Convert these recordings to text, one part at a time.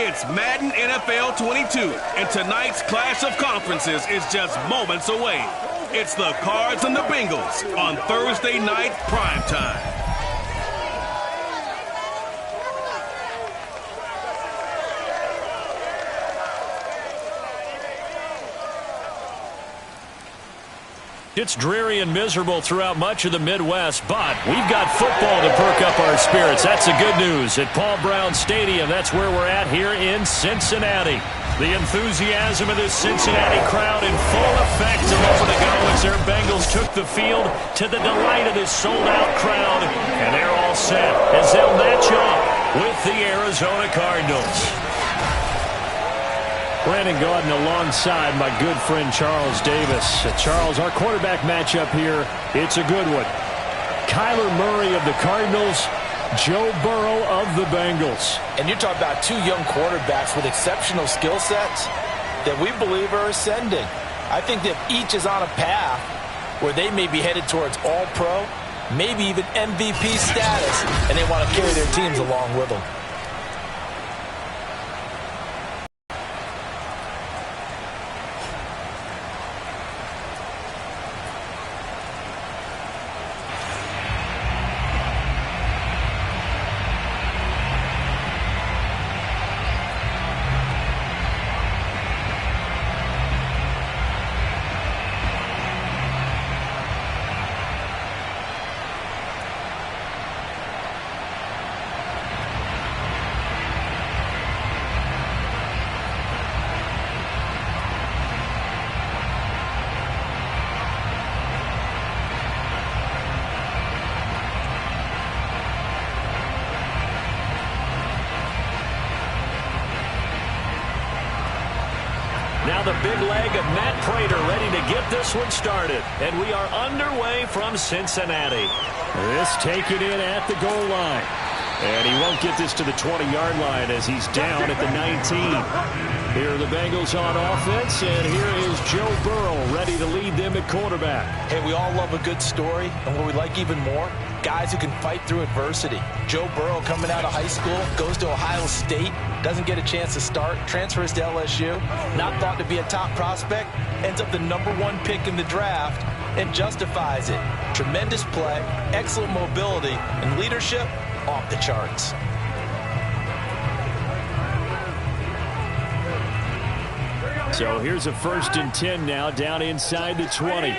It's Madden NFL 22, and tonight's clash of conferences is just moments away. It's the Cards and the Bengals on Thursday night primetime. It's dreary and miserable throughout much of the Midwest, but we've got football to perk up our spirits. That's the good news. At Paul Brown Stadium, that's where we're at here in Cincinnati. The enthusiasm of this Cincinnati crowd in full effect a moment ago as their Bengals took the field to the delight of this sold-out crowd. And they're all set as they'll match up with the Arizona Cardinals. Brandon Gaudin alongside my good friend Charles Davis. Charles, our quarterback matchup here, it's a good one. Kyler Murray of the Cardinals, Joe Burrow of the Bengals. And you're talking about two young quarterbacks with exceptional skill sets that we believe are ascending. I think that each is on a path where they may be headed towards all-pro, maybe even MVP status, and they want to carry their teams along with them. Now the big leg of Matt Prater ready to get this one started. And we are underway from Cincinnati. This taken in at the goal line. And he won't get this to the 20-yard line as he's down at the 19. Here are the Bengals on offense, and here is Joe Burrow ready to lead them at quarterback. Hey, we all love a good story, and what we like even more, guys who can fight through adversity. Joe Burrow coming out of high school, goes to Ohio State, doesn't get a chance to start, transfers to LSU, not thought to be a top prospect, ends up the #1 pick in the draft, and justifies it. Tremendous play, excellent mobility, and leadership off the charts. So here's a 1st and 10 now, down inside the 20.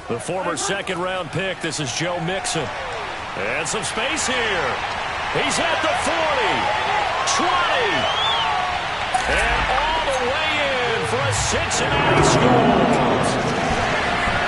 The former second-round pick, this is Joe Mixon. And some space here. He's at the 40, 20, and all the way in for a Cincinnati score.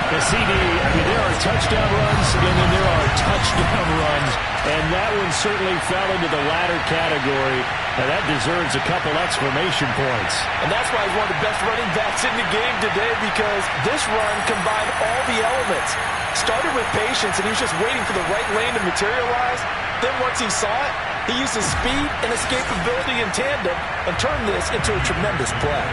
The CD, I mean, there are touchdown runs, and then there are touchdown runs, and that one certainly fell into the latter category. Now, that deserves a couple exclamation points. And that's why he's one of the best running backs in the game today, because this run combined all the elements. Started with patience, and he was just waiting for the right lane to materialize. Then once he saw it, he used his speed and escapability in tandem and turned this into a tremendous play.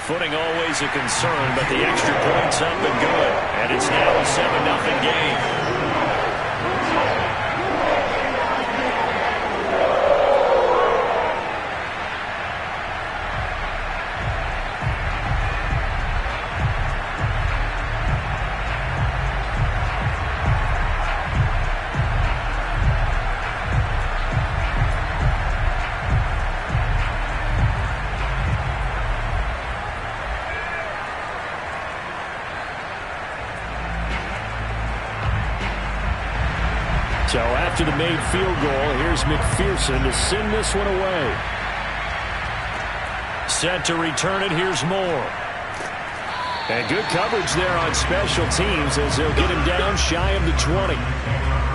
Footing always a concern, but the extra point's up and good. And it's now a 7-0 game. So after the made field goal, here's McPherson to send this one away. Set to return it, here's Moore. And good coverage there on special teams as they'll get him down shy of the 20.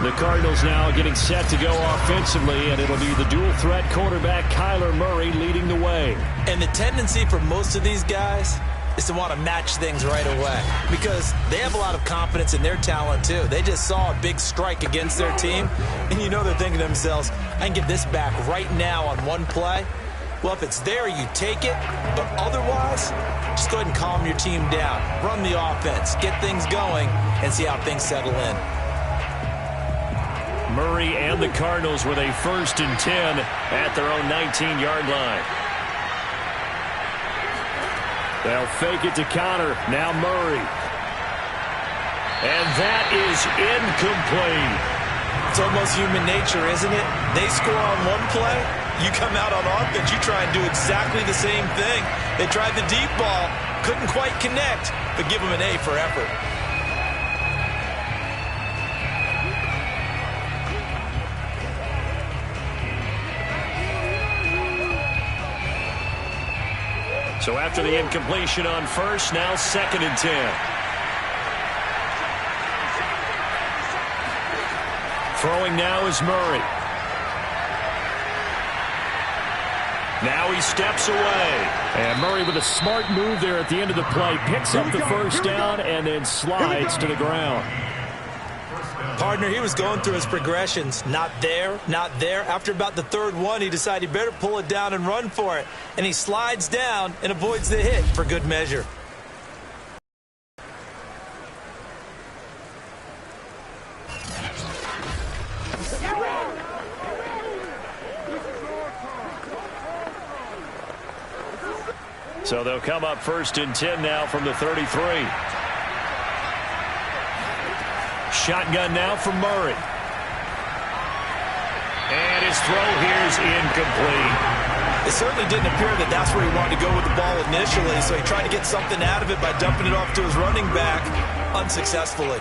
The Cardinals now getting set to go offensively, and it'll be the dual-threat quarterback Kyler Murray leading the way. And the tendency for most of these guys is to want to match things right away because they have a lot of confidence in their talent too. They just saw a big strike against their team, and you know they're thinking to themselves, I can get this back right now on one play. Well, if it's there, you take it. But otherwise, just go ahead and calm your team down. Run the offense, get things going, and see how things settle in. Murray and the Cardinals with a 1st and 10 at their own 19-yard line. They'll fake it to counter. Now Murray. And that is incomplete. It's almost human nature, isn't it? They score on one play, you come out on offense, you try and do exactly the same thing. They tried the deep ball, couldn't quite connect, but give them an A for effort. So after the incompletion on 1st, now 2nd and 10. Throwing now is Murray. Now he steps away. And Murray with a smart move there at the end of the play. Picks up the 1st down and then slides to the ground. Partner, he was going through his progressions. Not there, not there. After about the 3rd one, he decided he better pull it down and run for it. And he slides down and avoids the hit for good measure. So they'll come up 1st and 10 now from the 33. Shotgun now from Murray. And his throw here is incomplete. It certainly didn't appear that that's where he wanted to go with the ball initially, so he tried to get something out of it by dumping it off to his running back unsuccessfully.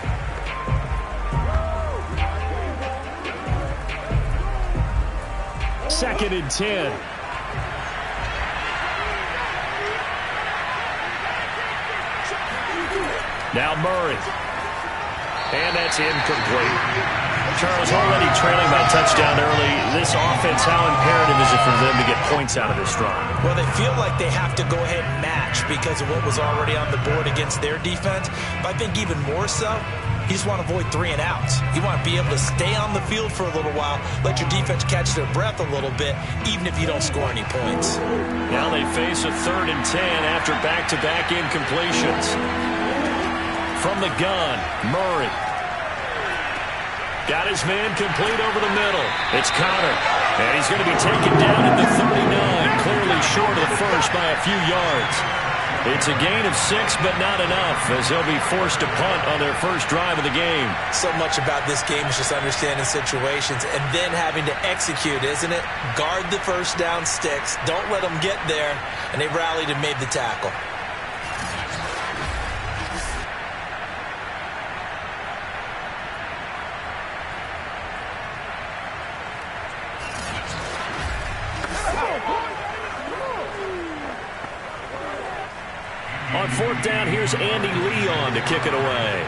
Second and 10. Now Murray. And that's incomplete. Charles, already trailing by touchdown early. This offense, how imperative is it for them to get points out of this drive? Well, they feel like they have to go ahead and match because of what was already on the board against their defense. But I think even more so, you just want to avoid 3 and outs. You want to be able to stay on the field for a little while, let your defense catch their breath a little bit, even if you don't score any points. Now they face a 3rd and 10 after back-to-back incompletions. From the gun, Murray. Got his man complete over the middle. It's Connor. And he's going to be taken down at the 39, clearly short of the 1st by a few yards. It's a gain of 6, but not enough, as they'll be forced to punt on their 1st drive of the game. So much about this game is just understanding situations and then having to execute, isn't it? Guard the 1st down sticks. Don't let them get there. And they rallied and made the tackle. On 4th down, here's Andy Leon to kick it away.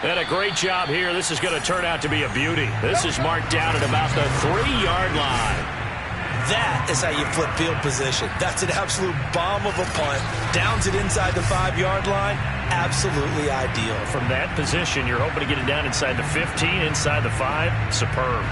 And a great job here. This is going to turn out to be a beauty. This is marked down at about the 3-yard line. That is how you flip field position. That's an absolute bomb of a punt. Downs it inside the 5-yard line. Absolutely ideal. From that position, you're hoping to get it down inside the 15, inside the 5. Superb.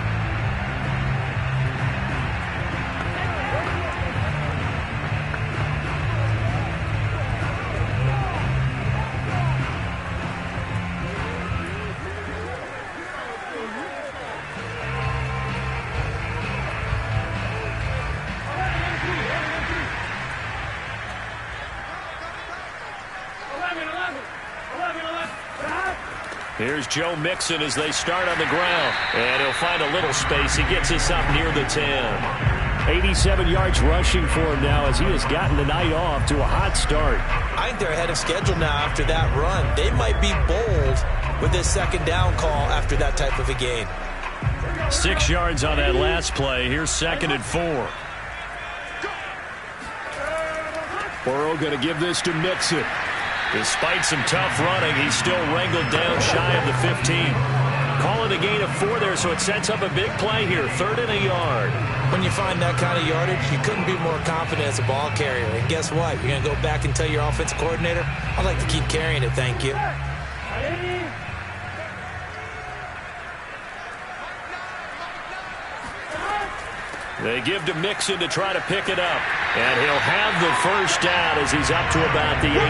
Here's Joe Mixon as they start on the ground. And he'll find a little space. He gets us up near the 10. 87 yards rushing for him now as he has gotten the night off to a hot start. I think they're ahead of schedule now after that run. They might be bold with this 2nd down call after that type of a gain. 6 yards on that last play. Here's 2nd and 4. Burrow going to give this to Mixon. Despite some tough running, he's still wrangled down shy of the 15. Calling a gain of 4 there, so it sets up a big play here. 3rd and a yard. When you find that kind of yardage, you couldn't be more confident as a ball carrier. And guess what? You're going to go back and tell your offensive coordinator, I'd like to keep carrying it, thank you. They give to Mixon to try to pick it up. And he'll have the first down as he's up to about the 18.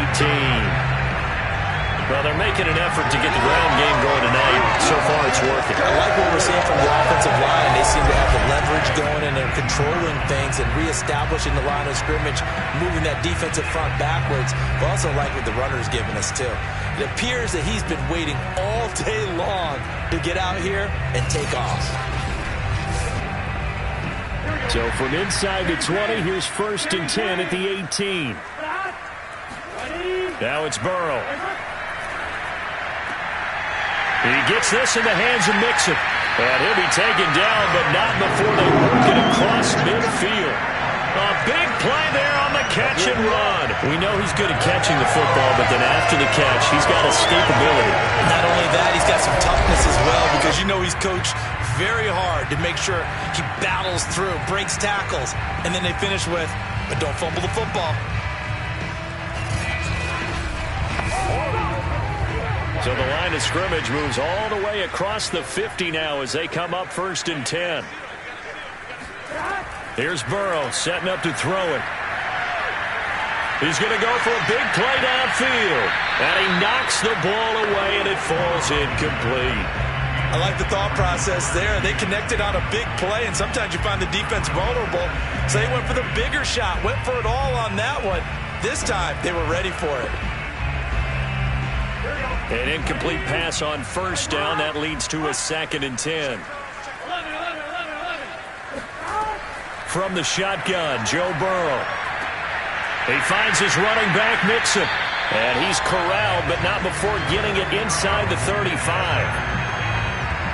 Well, they're making an effort to get the ground game going tonight. So far, it's working. I like what we're seeing from the offensive line. They seem to have the leverage going, and they're controlling things and reestablishing the line of scrimmage, moving that defensive front backwards. But also like what the runner's giving us, too. It appears that he's been waiting all day long to get out here and take off. So from inside the 20, here's 1st and 10 at the 18. Now it's Burrow. He gets this in the hands of Mixon. And he'll be taken down, but not before they work it across midfield. A big play there on the catch and run. We know he's good at catching the football, but then after the catch, he's got escapability. Not only that, he's got some toughness as well, because you know he's coached very hard to make sure he battles through, breaks tackles, and then they finish with, but don't fumble the football. So the line of scrimmage moves all the way across the 50 now as they come up 1st and 10. Here's Burrow setting up to throw it. He's going to go for a big play downfield. And he knocks the ball away, and it falls incomplete. I like the thought process there. They connected on a big play, and sometimes you find the defense vulnerable. So they went for the bigger shot, went for it all on that one. This time, they were ready for it. An incomplete pass on 1st down. That leads to a 2nd and 10. From the shotgun, Joe Burrow. He finds his running back, Mixon. And he's corralled, but not before getting it inside the 35.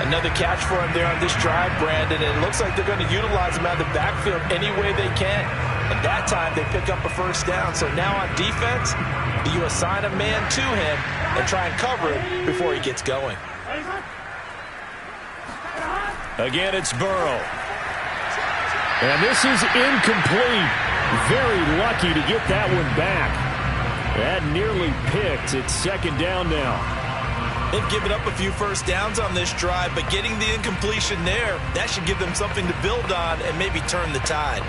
Another catch for him there on this drive, Brandon. And it looks like they're going to utilize him out of the backfield any way they can. And that time, they pick up a 1st down. So now on defense, you assign a man to him and try and cover it before he gets going. Again, it's Burrow. And this is incomplete. Very lucky to get that one back. That nearly picked. It's 2nd down now. They've given up a few 1st downs on this drive, but getting the incompletion there, that should give them something to build on and maybe turn the tide.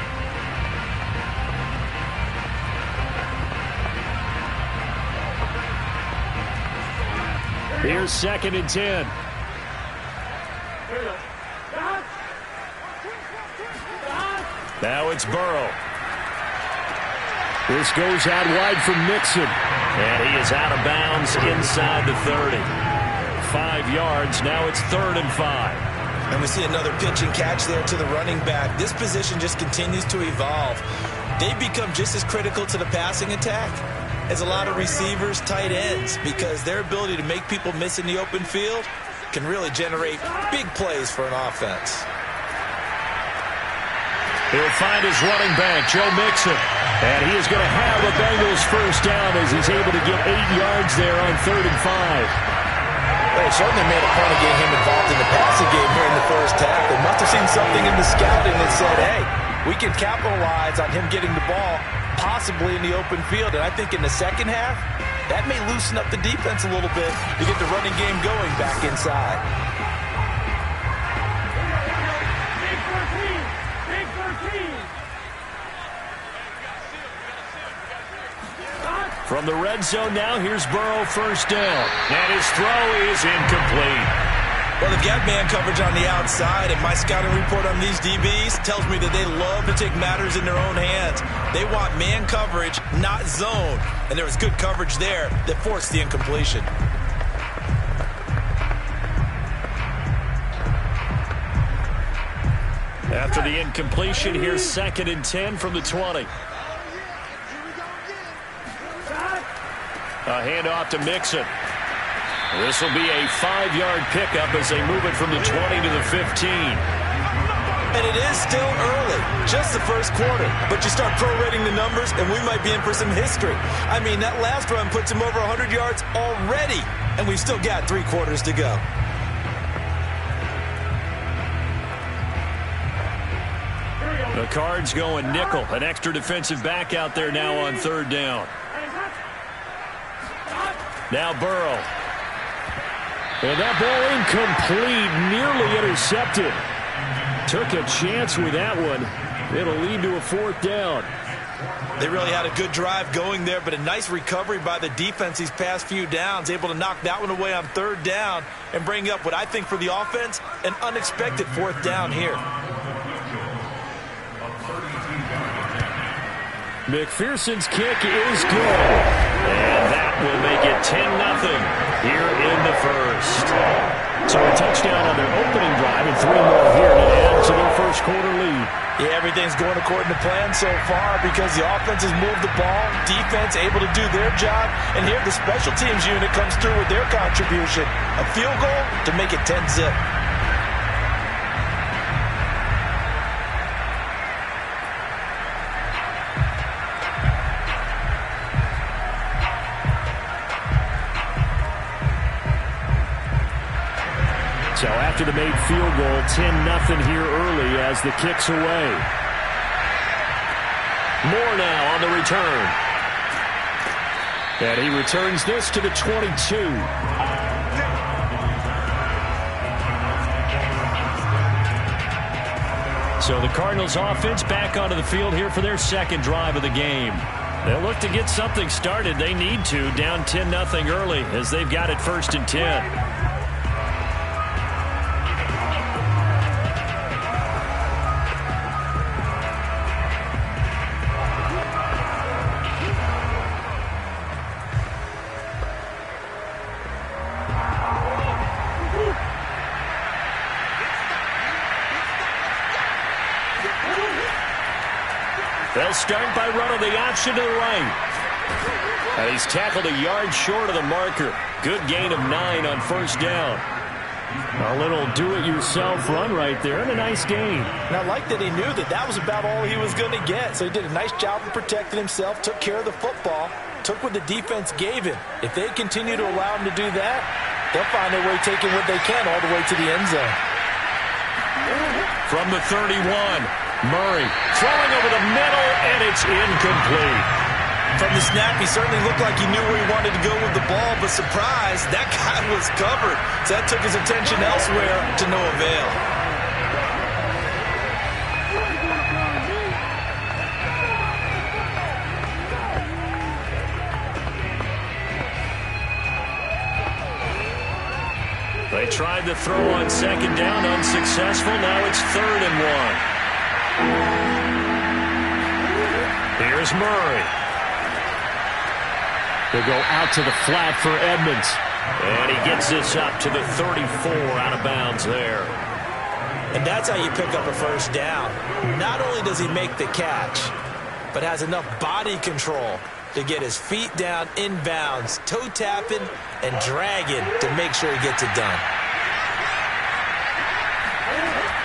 Here's 2nd and 10. Now it's Burrow. This goes out wide from Mixon. And he is out of bounds inside the 30. 5 yards. Now it's 3rd and 5. And we see another pitch and catch there to the running back. This position just continues to evolve. They become just as critical to the passing attack as a lot of receivers, tight ends, because their ability to make people miss in the open field can really generate big plays for an offense. He'll find his running back, Joe Mixon. And he is going to have a Bengals 1st down as he's able to get 8 yards there on 3rd and 5. They certainly made a point of getting him involved in the passing game here in the 1st half. They must have seen something in the scouting that said, hey, we can capitalize on him getting the ball possibly in the open field. And I think in the 2nd half, that may loosen up the defense a little bit to get the running game going back inside. From the red zone now, here's Burrow 1st down. And his throw is incomplete. Well, they've got man coverage on the outside, and my scouting report on these DBs tells me that they love to take matters in their own hands. They want man coverage, not zone. And there was good coverage there that forced the incompletion. After the incompletion, here's 2nd and 10 from the 20. A handoff to Mixon. This will be a 5-yard pickup as they move it from the 20 to the 15. And it is still early, just the 1st quarter. But you start prorating the numbers, and we might be in for some history. I mean, that last run puts him over 100 yards already, and we've still got 3 quarters to go. The Cards going nickel. An extra defensive back out there now on 3rd down. Now Burrow. And that ball incomplete, nearly intercepted. Took a chance with that one. It'll lead to a 4th down. They really had a good drive going there, but a nice recovery by the defense these past few downs, able to knock that one away on 3rd down and bring up what I think for the offense, an unexpected 4th down here. McPherson's kick is good. And that will make it 10-0 here in the first. So a touchdown on their opening drive and 3 more here to add to their first quarter lead. Yeah, everything's going according to plan so far because the offense has moved the ball, defense able to do their job, and here the special teams unit comes through with their contribution. A field goal to make it 10-0. So after the made field goal, 10-0 here early as the kick's away. Moore now on the return. And he returns this to the 22. So the Cardinals offense back onto the field here for their second drive of the game. They'll look to get something started. They need to, down 10-0 early as they've got it 1st and 10. They'll start by running the option to the right. And he's tackled a yard short of the marker. Good gain of 9 on 1st down. A little do-it-yourself run right there and a nice gain. And I like that he knew that that was about all he was going to get. So he did a nice job of protecting himself, took care of the football, took what the defense gave him. If they continue to allow him to do that, they'll find their way taking what they can all the way to the end zone. From the 31. Murray throwing over the middle, and it's incomplete. From the snap, he certainly looked like he knew where he wanted to go with the ball, but surprise, that guy was covered. So that took his attention elsewhere to no avail. They tried to throw on 2nd down, unsuccessful. Now it's 3rd and 1. Here's Murray. They'll go out to the flat for Edmonds. And he gets this up to the 34 out of bounds there. And that's how you pick up a 1st down. Not only does he make the catch, but has enough body control to get his feet down inbounds, toe tapping and dragging to make sure he gets it done.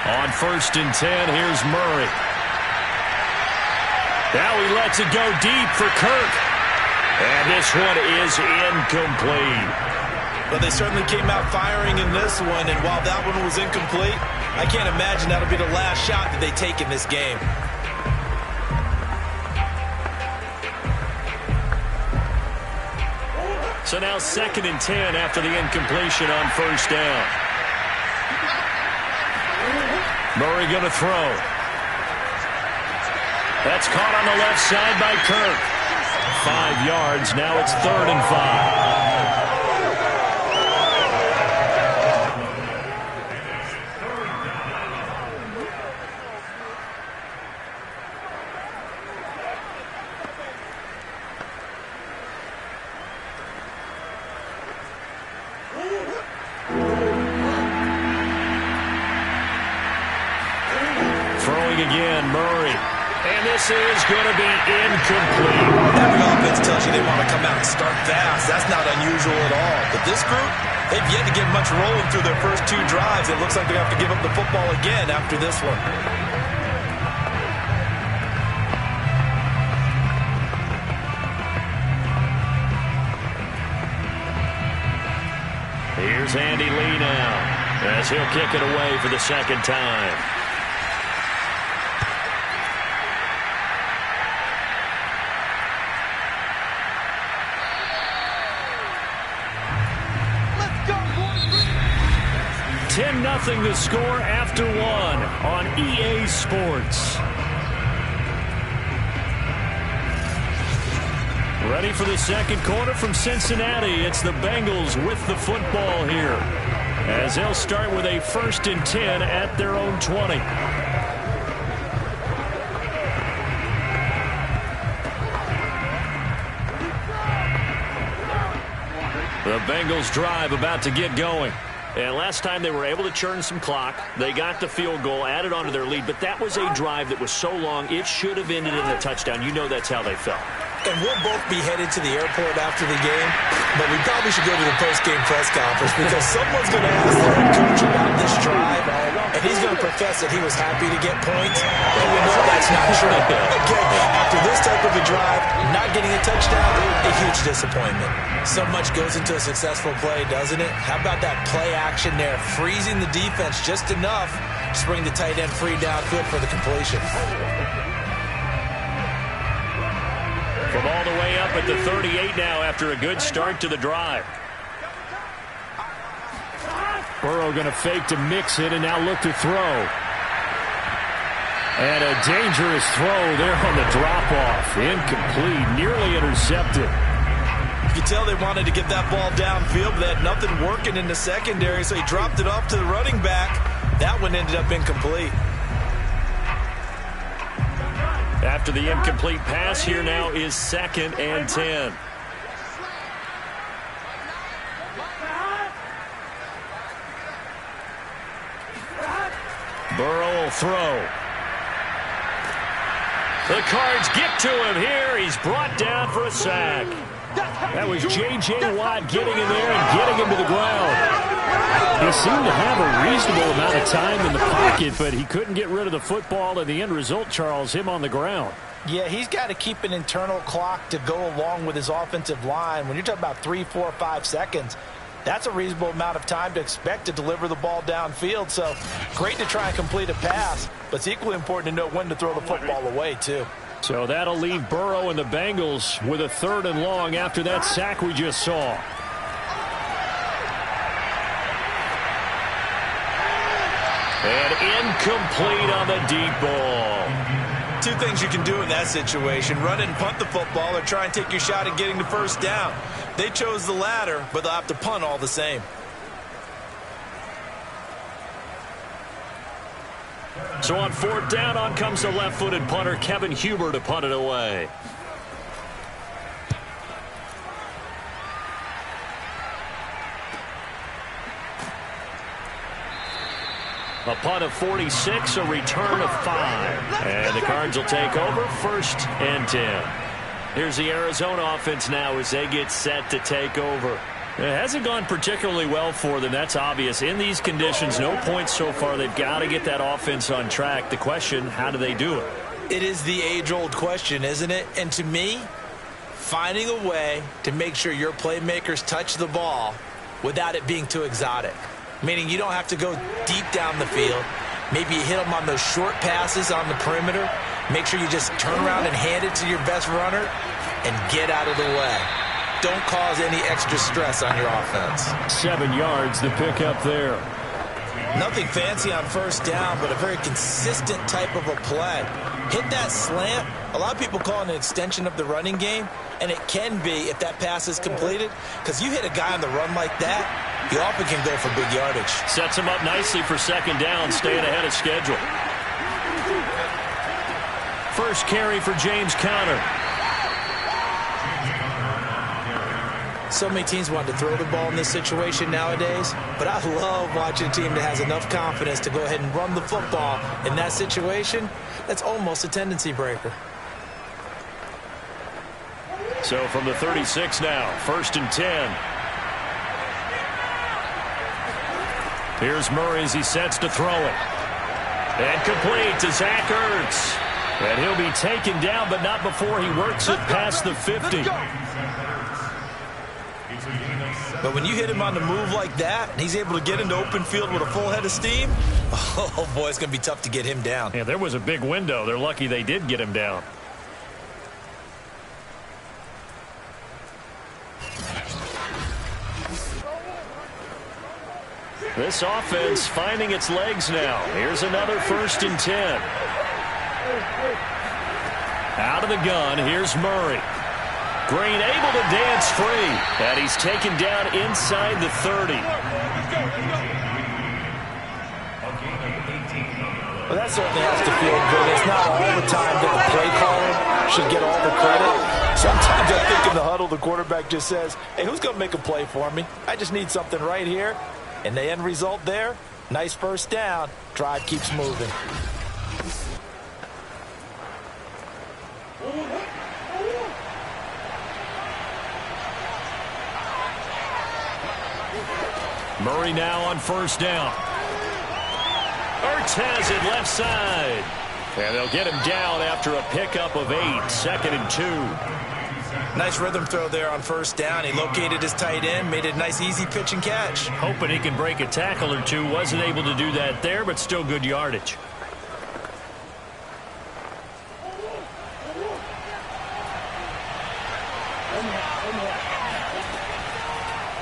On 1st and 10, here's Murray. Now he lets it go deep for Kirk. And this one is incomplete. But they certainly came out firing in this one, and while that one was incomplete, I can't imagine that'll be the last shot that they take in this game. So now 2nd and 10 after the incompletion on 1st down. Murray going to throw. That's caught on the left side by Kirk. 5 yards. Now it's 3rd and 5. Throwing again, Murray. And this is going to be incomplete. Every offense tells you they want to come out and start fast. That's not unusual at all. But this group, they've yet to get much rolling through their first 2 drives. It looks like they have to give up the football again after this one. Here's Andy Lee now as he'll kick it away for the 2nd time. 10-0 the score after one on EA Sports. Ready for the second quarter from Cincinnati. It's the Bengals with the football here, as they'll start with a 1st and 10 at their own 20. The Bengals drive about to get going. And last time they were able to churn some clock. They got the field goal, added onto their lead, but that was a drive that was so long it should have ended in a touchdown. You know that's how they felt. And we'll both be headed to the airport after the game, but we probably should go to the post-game press conference because someone's going to ask the head coach about this drive, and he's going to profess that he was happy to get points, and we know that's not true. Again, after this type of a drive, not getting a touchdown, a huge disappointment. So much goes into a successful play, doesn't it? How about that play action there, freezing the defense just enough to bring the tight end free downfield for the completion. From all the way up at the 38 now after a good start to the drive. Burrow going to fake to mix it and now look to throw. And a dangerous throw there on the drop-off. Incomplete, nearly intercepted. You could tell they wanted to get that ball downfield, but they had nothing working in the secondary, so he dropped it off to the running back. That one ended up incomplete. After the incomplete pass, here now is 2nd and 10. Burrow will throw. The Cards get to him here. He's brought down for a sack. That was J.J. Watt getting in there and getting him to the ground. He seemed to have a reasonable amount of time in the pocket, but he couldn't get rid of the football, and the end result, Charles, him on the ground. Yeah, he's got to keep an internal clock to go along with his offensive line. When you're talking about 3, 4, 5 seconds, that's a reasonable amount of time to expect to deliver the ball downfield. So great to try and complete a pass, but it's equally important to know when to throw the football away, too. So that'll leave Burrow and the Bengals with a 3rd and long after that sack we just saw. And incomplete on the deep ball. Two things you can do in that situation: run and punt the football, or try and take your shot at getting the first down. They chose the latter, but they'll have to punt all the same. So on 4th down, on comes the left-footed punter, Kevin Huber, to punt it away. A punt of 46, a return of 5. And the Cards will take over 1st and 10. Here's the Arizona offense now as they get set to take over. It hasn't gone particularly well for them, that's obvious. In these conditions, no points so far. They've got to get that offense on track. The question, how do they do it? It is the age-old question, isn't it? And to me, finding a way to make sure your playmakers touch the ball without it being too exotic. Meaning you don't have to go deep down the field. Maybe you hit them on those short passes on the perimeter. Make sure you just turn around and hand it to your best runner and get out of the way. Don't cause any extra stress on your offense. 7 yards, the pickup there. Nothing fancy on 1st down, but a very consistent type of a play. Hit that slant. A lot of people call it an extension of the running game, and it can be if that pass is completed, because you hit a guy on the run like that, he often can go for big yardage. Sets him up nicely for 2nd down, staying ahead of schedule. First carry for James Conner. So many teams want to throw the ball in this situation nowadays, but I love watching a team that has enough confidence to go ahead and run the football in that situation. That's almost a tendency breaker. So from the 36 now, 1st and 10. Here's Murray as he sets to throw it. And complete to Zach Ertz. And he'll be taken down, but not before he works it past the 50. But when you hit him on the move like that, and he's able to get into open field with a full head of steam, oh boy, it's going to be tough to get him down. Yeah, there was a big window. They're lucky they did get him down. This offense finding its legs now. Here's another 1st and 10. Out of the gun, here's Murray. Green able to dance free, and he's taken down inside the 30. Well, that certainly has to feel good. It's not all the time that the play caller should get all the credit. Sometimes I think in the huddle, the quarterback just says, hey, who's going to make a play for me? I just need something right here. And the end result there, nice 1st down. Drive keeps moving. Murray now on 1st down. Ertz has it left side. And they'll get him down after a pickup of 8. 2nd and 2. Nice rhythm throw there on 1st down. He located his tight end, made it a nice easy pitch and catch. Hoping he can break a tackle or two. Wasn't able to do that there, but still good yardage.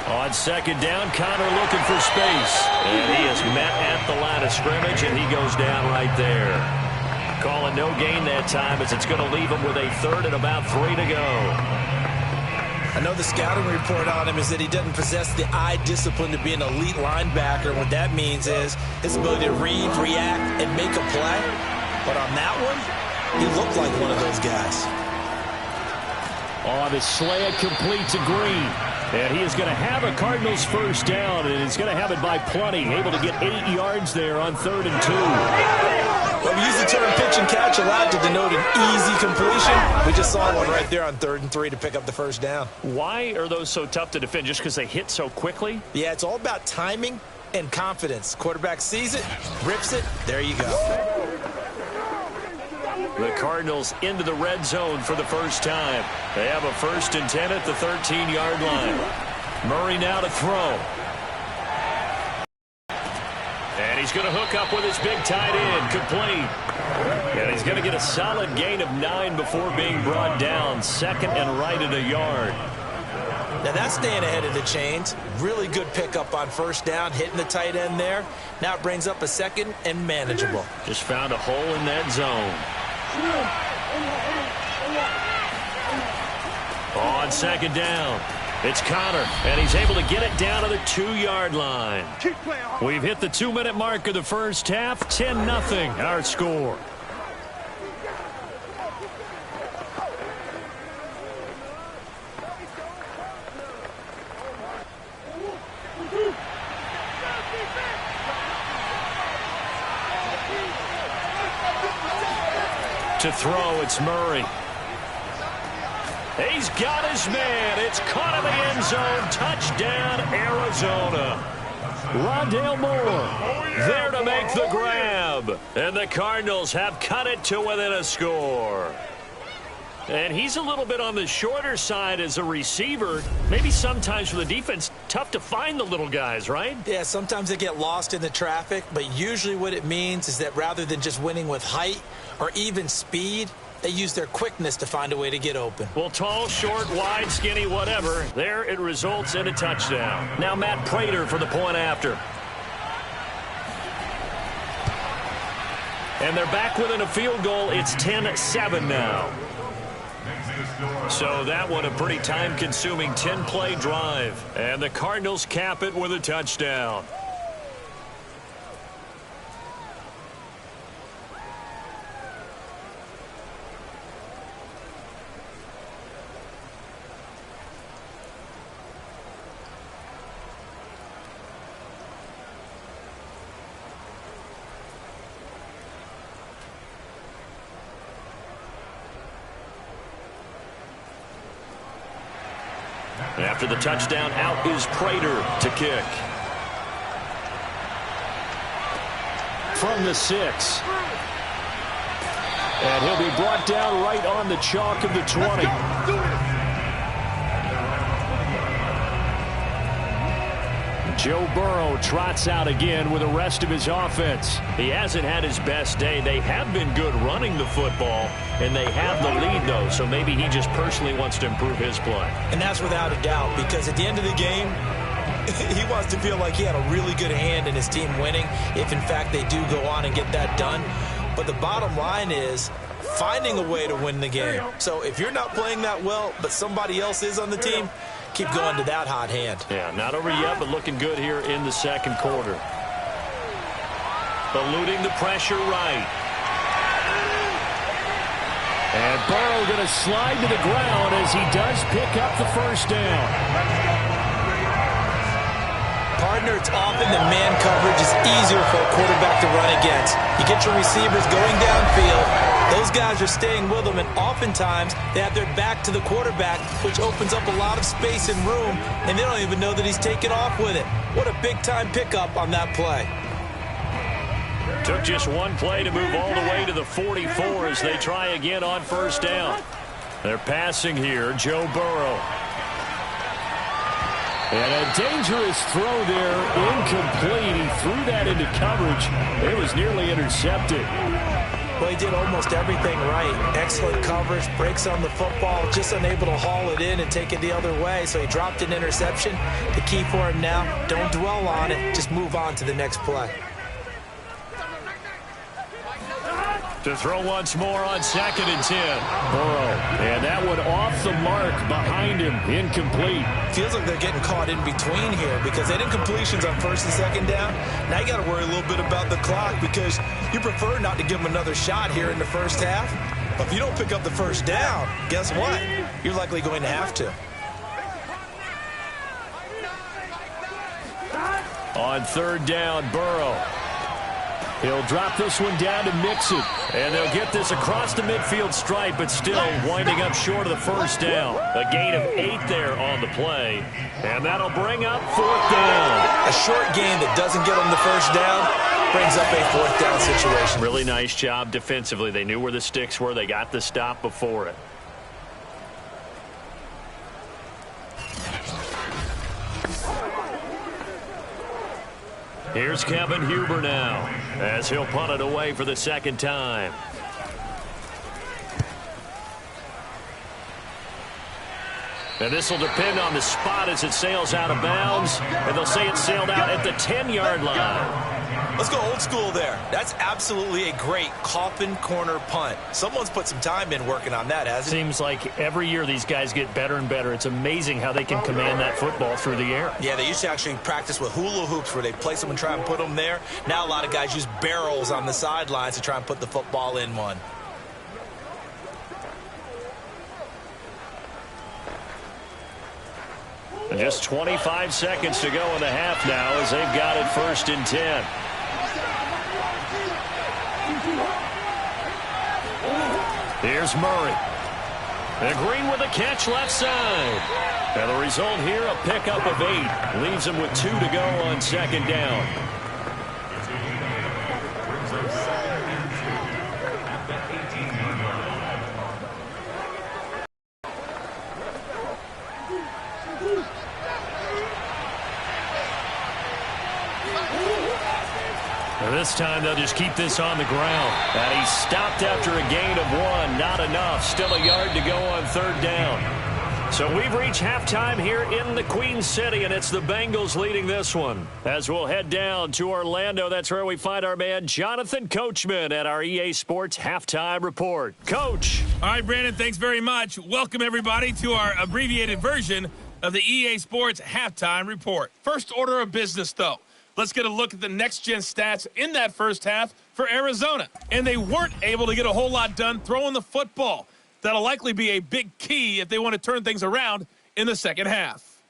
On 2nd down, Connor looking for space. And he is met at the line of scrimmage, and he goes down right there. Calling no gain that time as it's going to leave him with a 3rd and about 3 to go. I know the scouting report on him is that he doesn't possess the eye discipline to be an elite linebacker. What that means is his ability to read, react, and make a play. But on that one, he looked like one of those guys. On the slant, complete to Green. And he is going to have a Cardinals 1st down, and he's going to have it by plenty. Able to get 8 yards there on 3rd and 2. Well, we use the term pitch and catch a lot to denote an easy completion. We just saw one right there on 3rd and 3 to pick up the 1st down. Why are those so tough to defend? Just because they hit so quickly? Yeah, it's all about timing and confidence. Quarterback sees it, rips it, there you go. The Cardinals into the red zone for the first time. They have a 1st and 10 at the 13-yard line. Murray now to throw. And he's going to hook up with his big tight end, complete. And he's going to get a solid gain of 9 before being brought down. 2nd and right at a yard. Now that's staying ahead of the chains. Really good pickup on 1st down, hitting the tight end there. Now it brings up a 2nd and manageable. Just found a hole in that zone. On 2nd down, it's Connor, and he's able to get it down to the 2-yard line. We've hit the 2-minute mark of the first half. 10-0, our score. To throw, it's Murray. He's got his man. It's caught in the end zone. Touchdown, Arizona. Rondale Moore there to make the grab. And the Cardinals have cut it to within a score. And he's a little bit on the shorter side as a receiver. Maybe sometimes for the defense, tough to find the little guys, right? Yeah, sometimes they get lost in the traffic, but usually what it means is that rather than just winning with height or even speed, they use their quickness to find a way to get open. Well, tall, short, wide, skinny, whatever. There it results in a touchdown. Now Matt Prater for the point after. And they're back within a field goal. It's 10-7 now. So that one a pretty time-consuming 10-play drive. And the Cardinals cap it with a touchdown. After the touchdown, out is Prater to kick. From the 6. And he'll be brought down right on the chalk of the 20. Joe Burrow trots out again with the rest of his offense. He hasn't had his best day. They have been good running the football, and they have the lead, though, so maybe he just personally wants to improve his play. And that's without a doubt, because at the end of the game, He wants to feel like he had a really good hand in his team winning, if in fact they do go on and get that done. But the bottom line is finding a way to win the game. So if you're not playing that well, but somebody else is on the team, keep going to that hot hand. Yeah, not over yet, but looking good here in the second quarter. Eluding the pressure right. And Burrow going to slide to the ground as he does pick up the first down. Partner, it's often the man coverage is easier for a quarterback to run against. You get your receivers going downfield. Those guys are staying with them, and oftentimes they have their back to the quarterback, which opens up a lot of space and room, and they don't even know that he's taken off with it. What a big-time pickup on that play. Took just one play to move all the way to the 44 as they try again on first down. They're passing here, Joe Burrow. And a dangerous throw there, incomplete. He threw that into coverage. It was nearly intercepted. Well, he did almost everything right. Excellent coverage, breaks on the football, just unable to haul it in and take it the other way. So he dropped an interception. The key for him now, don't dwell on it. Just move on to the next play. To throw once more on 2nd and 10. Burrow. And that one off the mark behind him. Incomplete. Feels like they're getting caught in between here because they did completions on 1st and 2nd down. Now you got to worry a little bit about the clock because you prefer not to give them another shot here in the first half. But if you don't pick up the first down, guess what? You're likely going to have to. On 3rd down, Burrow. He'll drop this one down to Mixon. And they'll get this across the midfield stripe, but still winding up short of the first down. A gain of 8 there on the play. And that'll bring up 4th down. A short gain that doesn't get them the first down brings up a 4th down situation. Really nice job defensively. They knew where the sticks were. They got the stop before it. Here's Kevin Huber now, as he'll punt it away for the 2nd time. And this will depend on the spot as it sails out of bounds. And they'll say it sailed out at the 10-yard line. Let's go old school there. That's absolutely a great coffin corner punt. Someone's put some time in working on that, hasn't it? Seems like every year these guys get better and better. It's amazing how they can command that football through the air. Yeah, they used to actually practice with hula hoops where they place them and try and put them there. Now a lot of guys use barrels on the sidelines to try and put the football in one. And just 25 seconds to go in the half now as they've got it 1st and 10. Here's Murray. And Green with a catch left side. And the result here, a pickup of 8. Leaves him with 2 to go on 2nd down. And this time they'll just keep this on the ground. And he stopped after a gain of 1. Not enough. Still a yard to go on 3rd down. So we've reached halftime here in the Queen City, and it's the Bengals leading this one. As we'll head down to Orlando, that's where we find our man Jonathan Coachman at our EA Sports Halftime Report. Coach. All right, Brandon, thanks very much. Welcome, everybody, to our abbreviated version of the EA Sports Halftime Report. First order of business, though. Let's get a look at the next-gen stats in that first half for Arizona. And they weren't able to get a whole lot done throwing the football. That'll likely be a big key if they want to turn things around in the second half.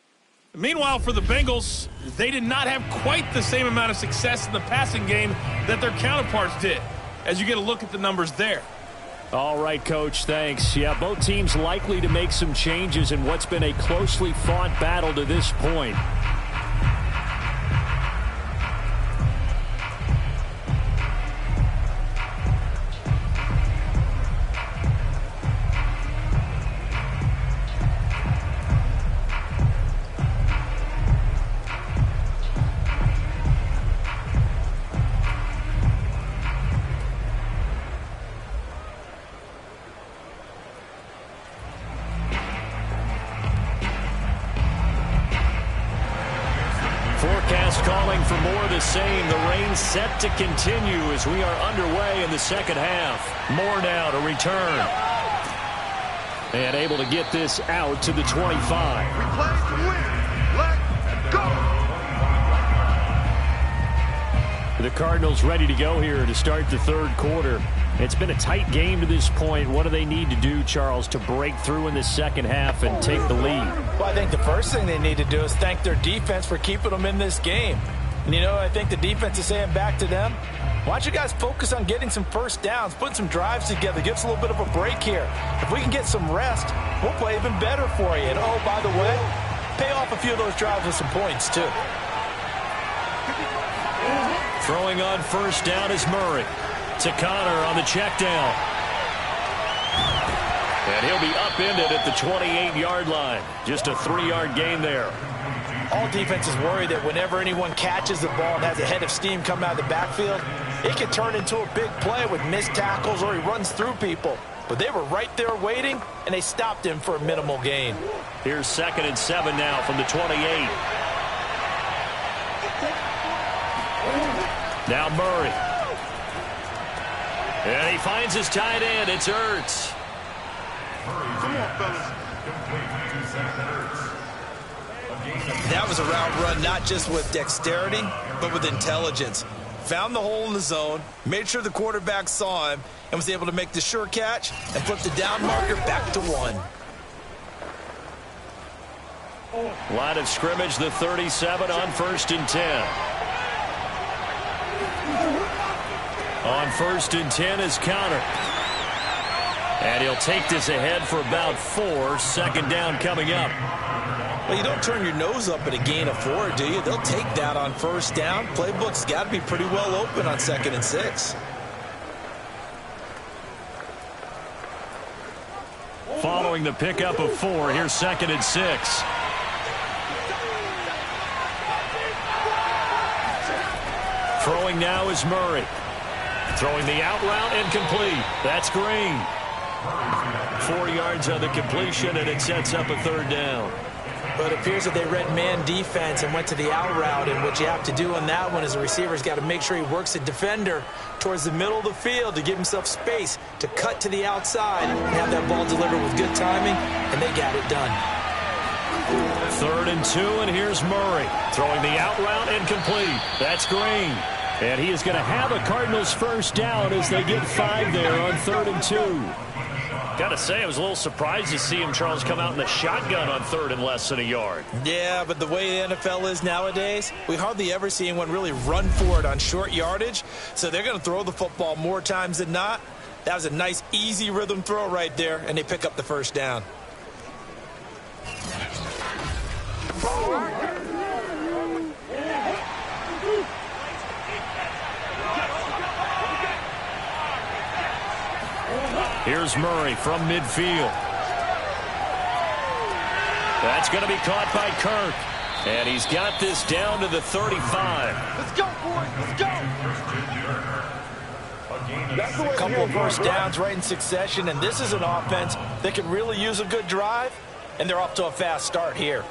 Meanwhile, for the Bengals, they did not have quite the same amount of success in the passing game that their counterparts did, as you get a look at the numbers there. All right, Coach, thanks. Yeah, both teams likely to make some changes in what's been a closely fought battle to this point. calling for more of the same. The rain set to continue as we are underway in the second half. Moore now to return. And able to get this out to the 25. We play to win. Let's go. The Cardinals ready to go here to start the third quarter. It's been a tight game to this point. What do they need to do, Charles, to break through in the second half and take the lead? Well, I think the first thing they need to do is thank their defense for keeping them in this game. And, you know, I think the defense is saying back to them, why don't you guys focus on getting some first downs, putting some drives together, give us a little bit of a break here. If we can get some rest, we'll play even better for you. And, oh, by the way, pay off a few of those drives with some points, too. Throwing on first down is Murray. To Connor on the check down. And he'll be upended at the 28-yard line. Just a 3-yard gain there. All defenses worry that whenever anyone catches the ball and has a head of steam come out of the backfield, it can turn into a big play with missed tackles or he runs through people. But they were right there waiting, and they stopped him for a minimal gain. Here's 2nd and 7 now from the 28. Now Murray. And he finds his tight end. It's Ertz. Come on, fellas. That was a route run not just with dexterity, but with intelligence. Found the hole in the zone, made sure the quarterback saw him, and was able to make the sure catch and flip the down marker back to 1. Line of scrimmage, the 37 on 1st and 10. On 1st and 10 is Connor. And he'll take this ahead for about 4. 2nd down coming up. Well, you don't turn your nose up at a gain of 4, do you? They'll take that on first down. Playbook's got to be pretty well open on 2nd and 6. Following the pickup of 4, here's 2nd and 6. Throwing now is Murray. Throwing the out route incomplete. That's Green. 4 yards on the completion, and it sets up a 3rd down. But it appears that they read man defense and went to the out route. And what you have to do on that one is the receiver's got to make sure he works the defender towards the middle of the field to give himself space to cut to the outside and have that ball delivered with good timing, and they got it done. 3rd and 2, and here's Murray. Throwing the out route incomplete. That's Green. And he is going to have a Cardinals first down as they get 5 there on 3rd and 2. Got to say, I was a little surprised to see him, Charles, come out in the shotgun on 3rd and less than a yard. Yeah, but the way the NFL is nowadays, we hardly ever see anyone really run for it on short yardage. So they're going to throw the football more times than not. That was a nice, easy rhythm throw right there, and they pick up the first down. Here's Murray from midfield. That's going to be caught by Kirk. And he's got this down to the 35. Let's go, boys. Let's go. A couple of first downs right in succession, and this is an offense that could really use a good drive, and they're off to a fast start here.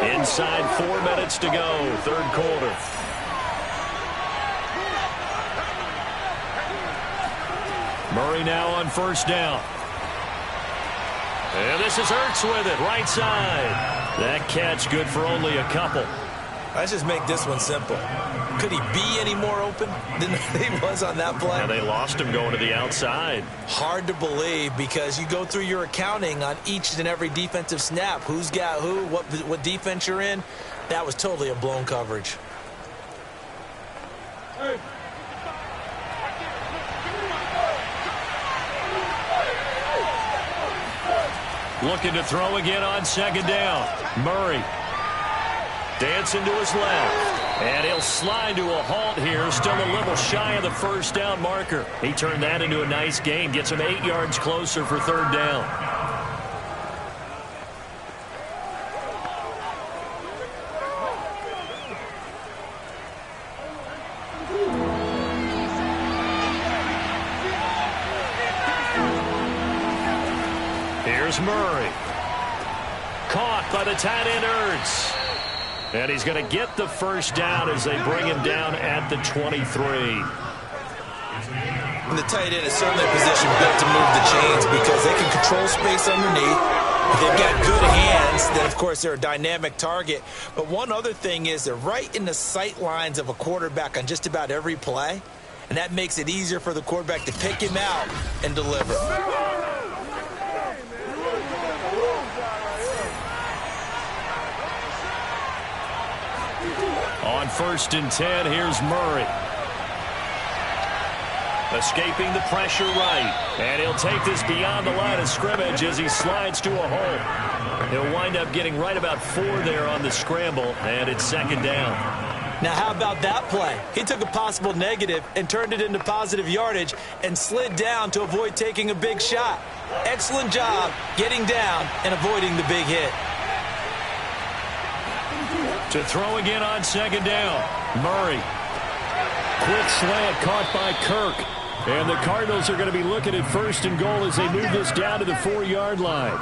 Inside 4 minutes to go, 3rd quarter. Murray now on first down. And this is Ertz with it, right side. That catch good for only a couple. Let's just make this one simple. Could he be any more open than he was on that play? Now they lost him going to the outside. Hard to believe because you go through your accounting on each and every defensive snap. Who's got who, what defense you're in. That was totally a blown coverage. Looking to throw again on 2nd down. Murray dancing to his left. And he'll slide to a halt here. Still a little shy of the first down marker. He turned that into a nice gain. Gets him 8 yards closer for 3rd down. Here's Murray. Caught by the tight end Ertz. And he's going to get the first down as they bring him down at the 23. And the tight end is certainly a position built to move the chains because they can control space underneath. They've got good hands. Then, of course, they're a dynamic target. But one other thing is they're right in the sight lines of a quarterback on just about every play. And that makes it easier for the quarterback to pick him out and deliver. On 1st and 10, here's Murray. Escaping the pressure right. And he'll take this beyond the line of scrimmage as he slides to a hole. He'll wind up getting right about 4 there on the scramble, and it's 2nd down. Now, how about that play? He took a possible negative and turned it into positive yardage and slid down to avoid taking a big shot. Excellent job getting down and avoiding the big hit. To throw again on 2nd down. Murray. Quick slant caught by Kirk. And the Cardinals are going to be looking at 1st and goal as they move this down to the 4-yard line.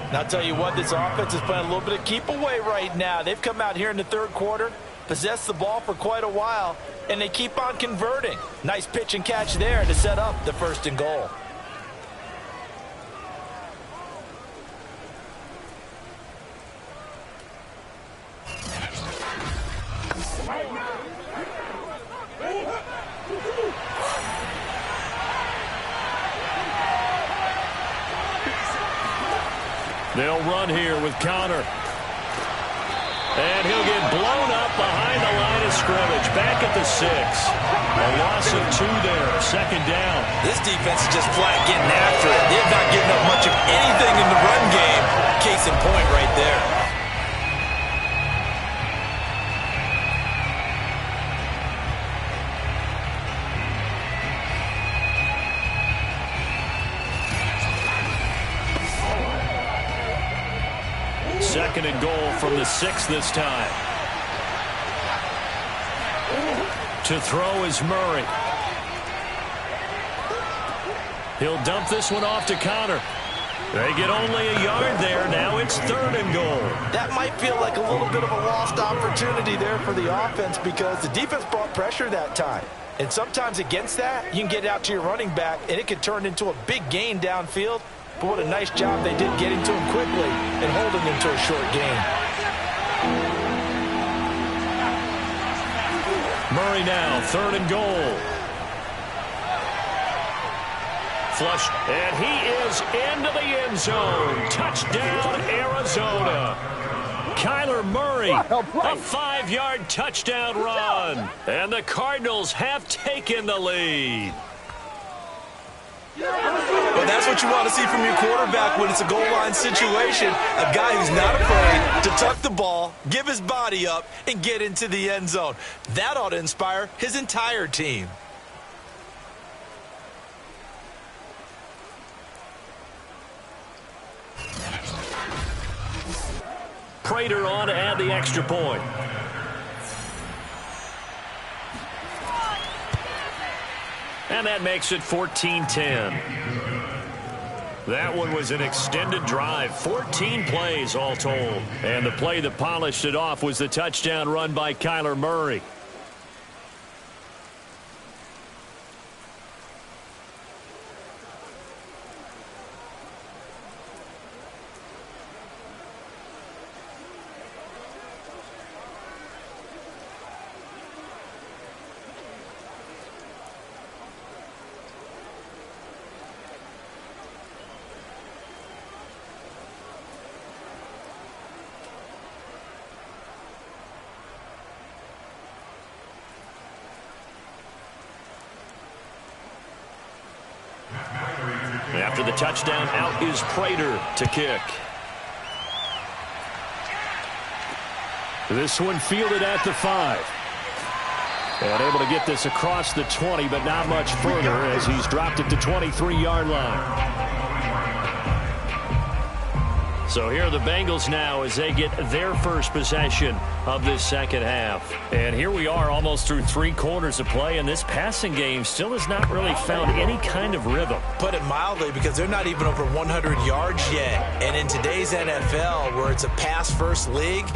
And I'll tell you what, this offense is playing a little bit of keep away right now. They've come out here in the 3rd quarter, possessed the ball for quite a while, and they keep on converting. Nice pitch and catch there to set up the 1st and goal. They'll run here with Connor. And he'll get blown up behind the line of scrimmage. Back at the 6. A loss of 2 there. 2nd down. This defense is just flat getting after it. They've not given up much of anything in the run game. Case in point right there. Second and goal from the 6 this time. To throw is Murray. He'll dump this one off to Connor. They get only a yard there. Now it's 3rd and goal. That might feel like a little bit of a lost opportunity there for the offense because the defense brought pressure that time. And sometimes against that, you can get out to your running back, and it could turn into a big gain downfield. But what a nice job they did getting to him quickly and holding him to a short gain. Murray now, 3rd and goal. Flush, and he is into the end zone. Touchdown, Arizona. Kyler Murray, a 5-yard touchdown run. And the Cardinals have taken the lead. Well, that's what you want to see from your quarterback when it's a goal line situation. A guy who's not afraid to tuck the ball, give his body up, and get into the end zone. That ought to inspire his entire team. Prater on to add the extra point. And that makes it 14-10. That one was an extended drive, 14 plays all told. And the play that polished it off was the touchdown run by Kyler Murray. After the touchdown, out is Prater to kick. This one fielded at the 5. And able to get this across the 20, but not much further as he's dropped at the 23-yard line. So here are the Bengals now as they get their first possession of this second half. And here we are almost through 3 quarters of play, and this passing game still has not really found any kind of rhythm. Put it mildly, because they're not even over 100 yards yet. And in today's NFL, where it's a pass-first league,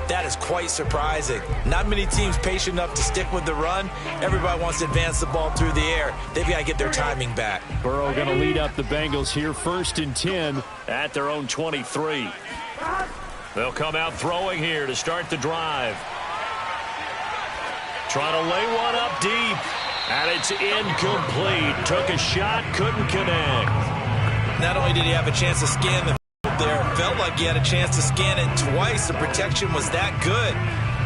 that is quite surprising. Not many teams patient enough to stick with the run. Everybody wants to advance the ball through the air. They've got to get their timing back. Burrow going to lead up the Bengals here, 1st and 10 at their own 23. They'll come out throwing here to start the drive. Trying to lay one up deep, and it's incomplete. Took a shot, couldn't connect. Not only did he have a chance to scan the there, felt like he had a chance to scan it twice. The protection was that good.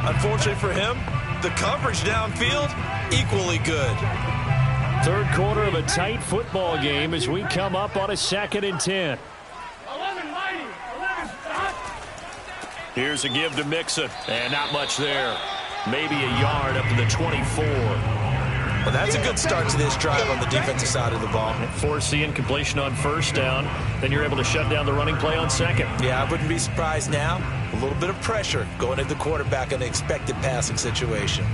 Unfortunately for him, the coverage downfield, equally good. 3rd quarter of a tight football game as we come up on a 2nd and 10. Here's a give to Mixon, and not much there. Maybe a yard up to the 24. Well, that's a good start to this drive on the defensive side of the ball. Force the incompletion on 1st down. Then you're able to shut down the running play on 2nd. Yeah, I wouldn't be surprised now. A little bit of pressure going at the quarterback in an expected passing situation.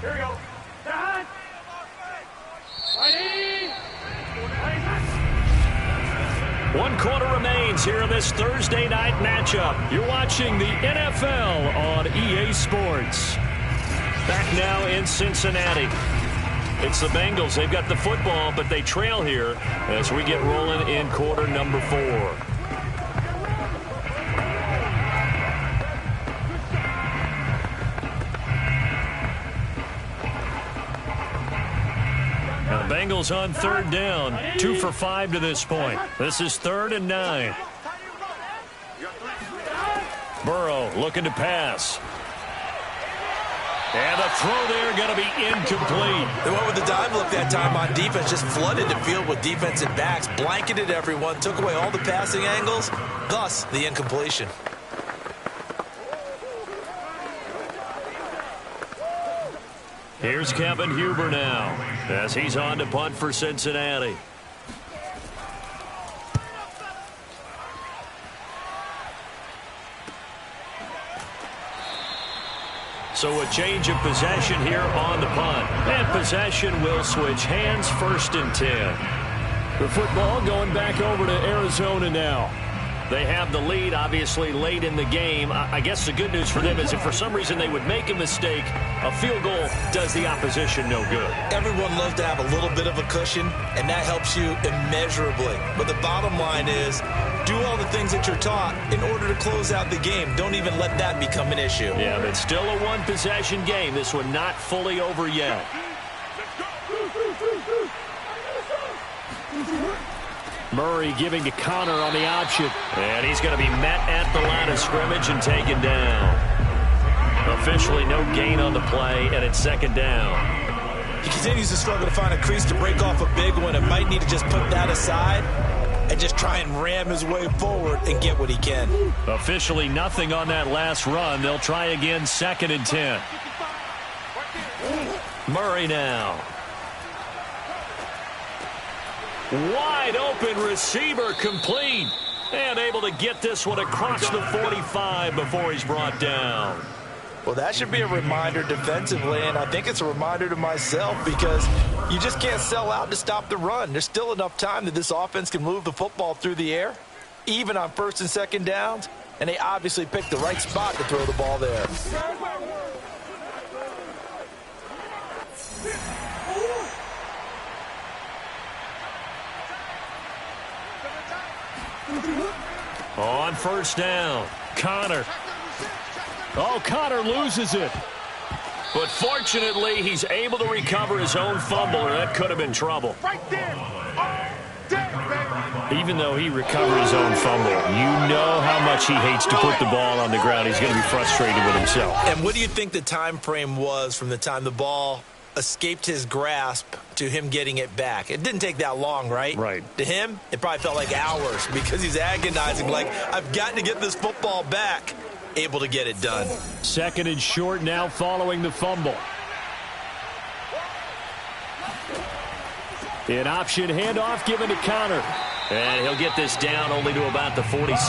Here we go. 1 quarter remains here in this Thursday night matchup. You're watching the NFL on EA Sports. Back now in Cincinnati. It's the Bengals. They've got the football, but they trail here as we get rolling in quarter number 4. Now the Bengals on 3rd down, 2 for 5 to this point. This is 3rd and 9. Burrow looking to pass. And the throw there going to be incomplete. They went with the dive look that time on defense, just flooded the field with defensive backs, blanketed everyone, took away all the passing angles, thus the incompletion. Here's Kevin Huber now as he's on to punt for Cincinnati. So a change of possession here on the punt. And possession will switch hands, 1st and 10. The football going back over to Arizona now. They have the lead, obviously, late in the game. I guess the good news for them is if for some reason they would make a mistake, a field goal does the opposition no good. Everyone loves to have a little bit of a cushion, and that helps you immeasurably. But the bottom line is, do all the things that you're taught in order to close out the game. Don't even let that become an issue. Yeah, but still a one-possession game. This one not fully over yet. Murray giving to Connor on the option. And he's going to be met at the line of scrimmage and taken down. Officially no gain on the play, and it's 2nd down. He continues to struggle to find a crease to break off a big one and might need to just put that aside and just try and ram his way forward and get what he can. Officially nothing on that last run. They'll try again, 2nd and 10. Murray now. Wide open receiver complete. And able to get this one across the 45 before he's brought down. Well, that should be a reminder defensively, and I think it's a reminder to myself because you just can't sell out to stop the run. There's still enough time that this offense can move the football through the air, even on 1st and 2nd downs, and they obviously picked the right spot to throw the ball there. On 1st down, Connor. Oh, Connor loses it. But fortunately, he's able to recover his own fumble, or that could have been trouble. Right there. Even though he recovered his own fumble, you know how much he hates to put the ball on the ground. He's going to be frustrated with himself. And what do you think the time frame was from the time the ball escaped his grasp to him getting it back? It didn't take that long, right? Right. To him, it probably felt like hours because he's agonizing, like, I've got to get this football back. able to get it done. Second and short now following the fumble. An option handoff given to Connor. And he'll get this down only to about the 46.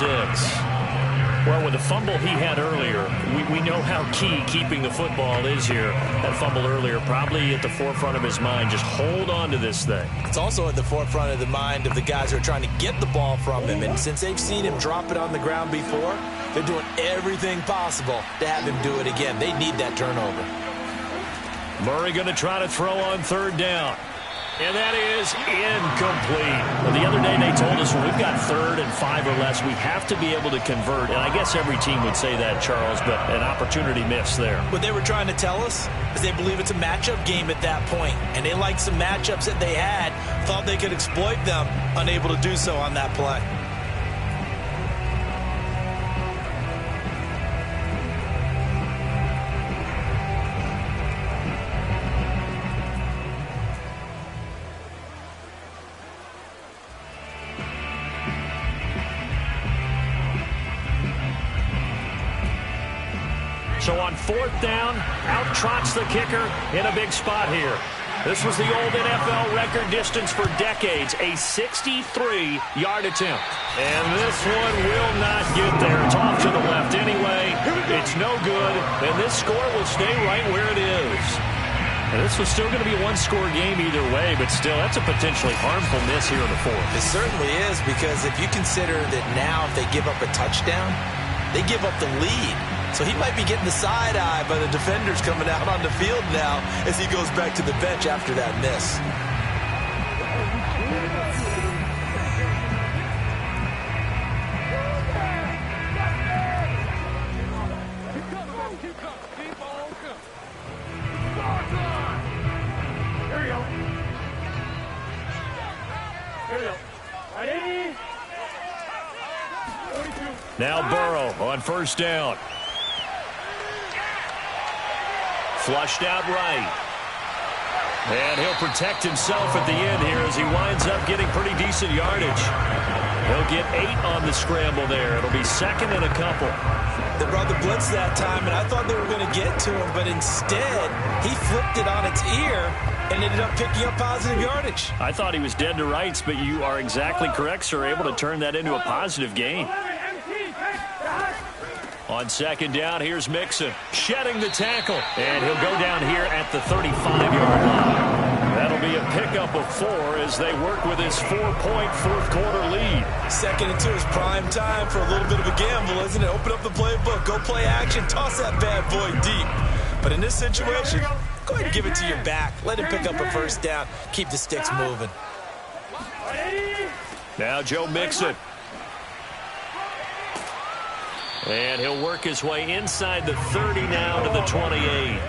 Well, with the fumble he had earlier, we know how key keeping the football is here. That fumble earlier probably at the forefront of his mind. Just hold on to this thing. It's also at the forefront of the mind of the guys who are trying to get the ball from him. And since they've seen him drop it on the ground before, they're doing everything possible to have him do it again. They need that turnover. Murray going to try to throw on third down. And that is incomplete. Well, the other day they told us when we've got 3rd and 5 or less, we have to be able to convert. And I guess every team would say that, Charles, but an opportunity missed there. What they were trying to tell us is they believe it's a matchup game at that point. And they liked some matchups that they had, thought they could exploit them, unable to do so on that play. So on 4th down, out trots the kicker in a big spot here. This was the old NFL record distance for decades, a 63-yard attempt. And this one will not get there. It's off to the left anyway. It's no good, and this score will stay right where it is. And this was still going to be a one-score game either way, but still, that's a potentially harmful miss here in the 4th. It certainly is, because if you consider that now if they give up a touchdown, they give up the lead. So he might be getting the side eye by the defenders coming out on the field now as he goes back to the bench after that miss. Now Burrow on 1st down. Flushed out right. And he'll protect himself at the end here as he winds up getting pretty decent yardage. He'll get 8 on the scramble there. It'll be 2nd and a couple. They brought the blitz that time, and I thought they were going to get to him, but instead he flipped it on its ear and ended up picking up positive yardage. I thought he was dead to rights, but you are exactly correct, sir. Able to turn that into a positive gain. On 2nd down, here's Mixon, shedding the tackle. And he'll go down here at the 35-yard line. That'll be a pickup of 4 as they work with his 4-point fourth-quarter lead. 2nd and 2 is prime time for a little bit of a gamble, isn't it? Open up the playbook, go play action, toss that bad boy deep. But in this situation, go ahead and give it to your back. Let him pick up a 1st down. Keep the sticks moving. Now Joe Mixon. And he'll work his way inside the 30 now to the 28.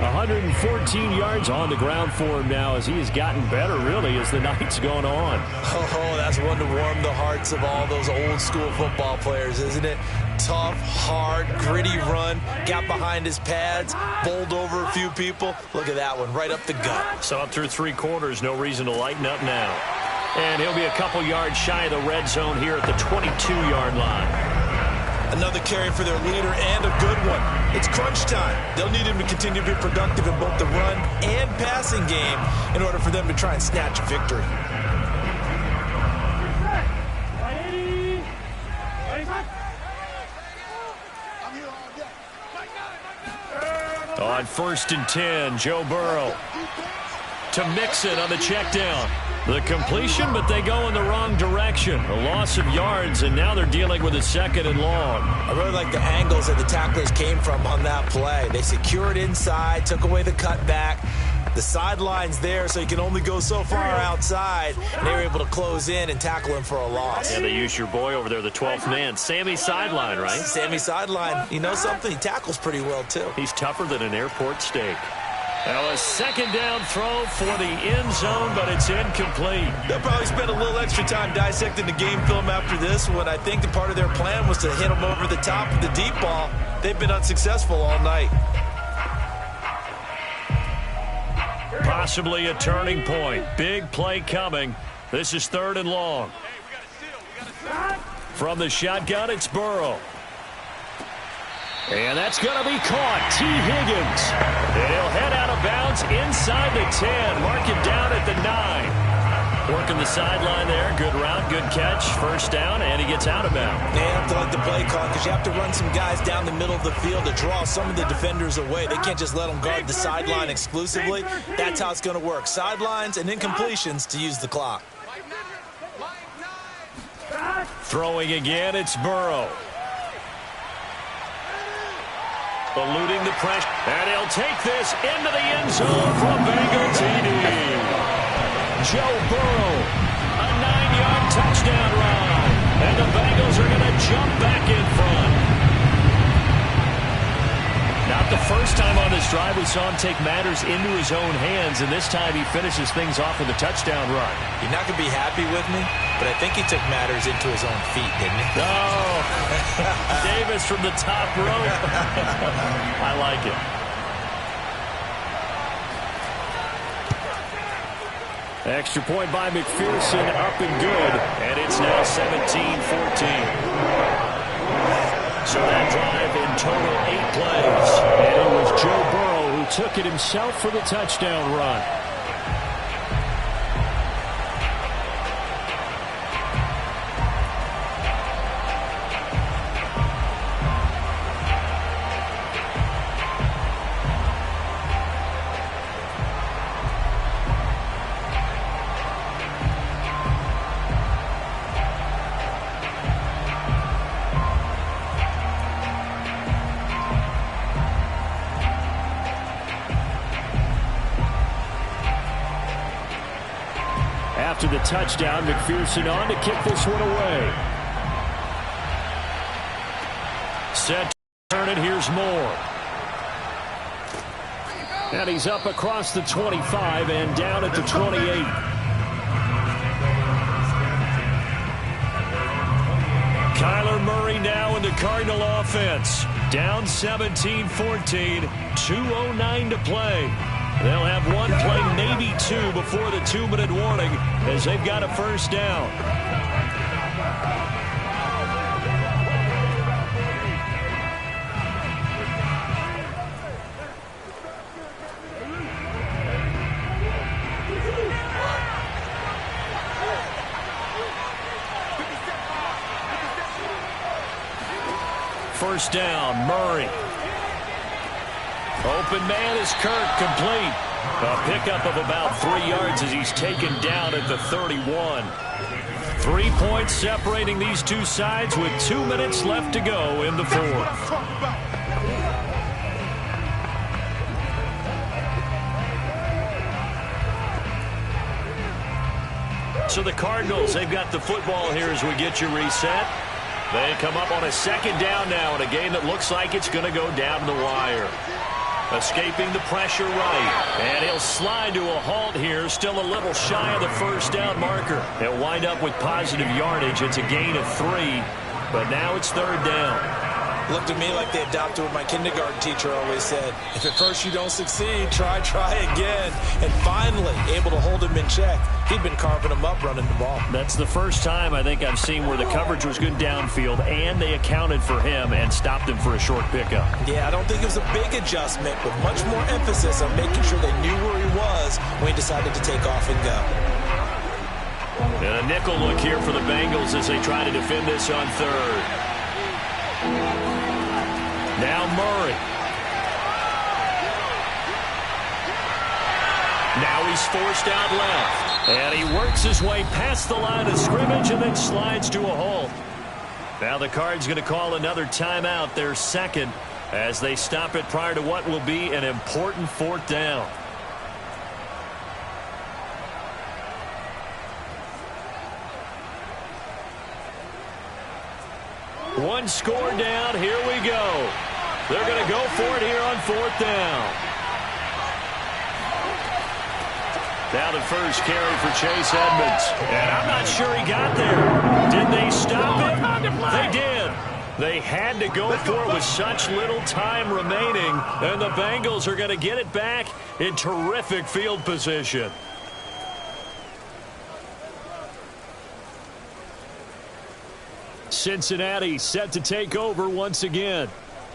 114 yards on the ground for him now as he has gotten better, really, as the night's gone on. Oh, that's one to warm the hearts of all those old-school football players, isn't it? Tough, hard, gritty run, got behind his pads, bowled over a few people. Look at that one, right up the gut. So up through 3 quarters, no reason to lighten up now. And he'll be a couple yards shy of the red zone here at the 22-yard line. Another carry for their leader and a good one. It's crunch time. They'll need him to continue to be productive in both the run and passing game in order for them to try and snatch a victory. On 1st and 10, Joe Burrow to Mixon on the check down. The completion, but they go in the wrong direction. A loss of yards, and now they're dealing with a 2nd and long. I really like the angles that the tacklers came from on that play. They secured inside, took away the cutback. The sideline's there, so you can only go so far outside, and they were able to close in and tackle him for a loss. Yeah, they used your boy over there, the 12th man, Sammy Sideline, right? Sammy Sideline. You know something? He tackles pretty well, too. He's tougher than an airport steak. Now a 2nd down throw for the end zone, but it's incomplete. They'll probably spend a little extra time dissecting the game film after this one. I think the part of their plan was to hit them over the top of the deep ball. They've been unsuccessful all night. Possibly a turning point. Big play coming. This is 3rd and long. From the shotgun, it's Burrow. And that's going to be caught. T. Higgins. And he'll head out of bounds inside the 10. Mark it down at the 9. Working the sideline there. Good route, good catch. First down, and he gets out of bounds. They have to like the play call because you have to run some guys down the middle of the field to draw some of the defenders away. They can't just let them guard the sideline exclusively. That's how it's going to work. Sidelines and incompletions to use the clock. Throwing again, it's Burrow. Eluding the pressure. And he'll take this into the end zone for a Bengal TD. Joe Burrow, a 9-yard touchdown run. And the Bengals are going to jump back in front. Not the first time on this drive we saw him take matters into his own hands, and this time he finishes things off with a touchdown run. You're not going to be happy with me, but I think he took matters into his own feet, didn't he? Oh, Davis from the top rope. I like it. Extra point by McPherson, up and good, and it's now 17-14. So that drive in total 8 plays, and it was Joe Burrow who took it himself for the touchdown run. After the touchdown, McPherson on to kick this one away. Set to turn it. Here's Moore. And he's up across the 25 and down at the 28. Kyler Murray now in the Cardinal offense. Down 17-14, 2:09 to play. They'll have one play, maybe two, before the 2-minute warning as they've got a first down. First down, Murray. Open man is Kirk, complete. A pickup of about 3 yards as he's taken down at the 31. 3 points separating these two sides with 2 minutes left to go in the fourth. So the Cardinals, they've got the football here as we get you reset. They come up on a second down now in a game that looks like it's going to go down the wire. Escaping the pressure right. And he'll slide to a halt here. Still a little shy of the first down marker. He'll wind up with positive yardage. It's a gain of 3. But now it's third down. Looked at me like they adopted what my kindergarten teacher always said. If at first you don't succeed, try again. And finally, able to hold him in check. He'd been carving him up running the ball. That's the first time I think I've seen where the coverage was good downfield and they accounted for him and stopped him for a short pickup. Yeah, I don't think it was a big adjustment, but much more emphasis on making sure they knew where he was when he decided to take off and go. And a nickel look here for the Bengals as they try to defend this on third. Now Murray. Now he's forced out left. And he works his way past the line of scrimmage and then slides to a halt. Now the Cards going to call another timeout, their second, as they stop it prior to what will be an important fourth down. One score down. Here we go. They're going to go for it here on fourth down. Now the first carry for Chase Edmonds. And I'm not sure he got there. Did they stop it? They did. They had to go for it with such little time remaining. And the Bengals are going to get it back in terrific field position. Cincinnati set to take over once again.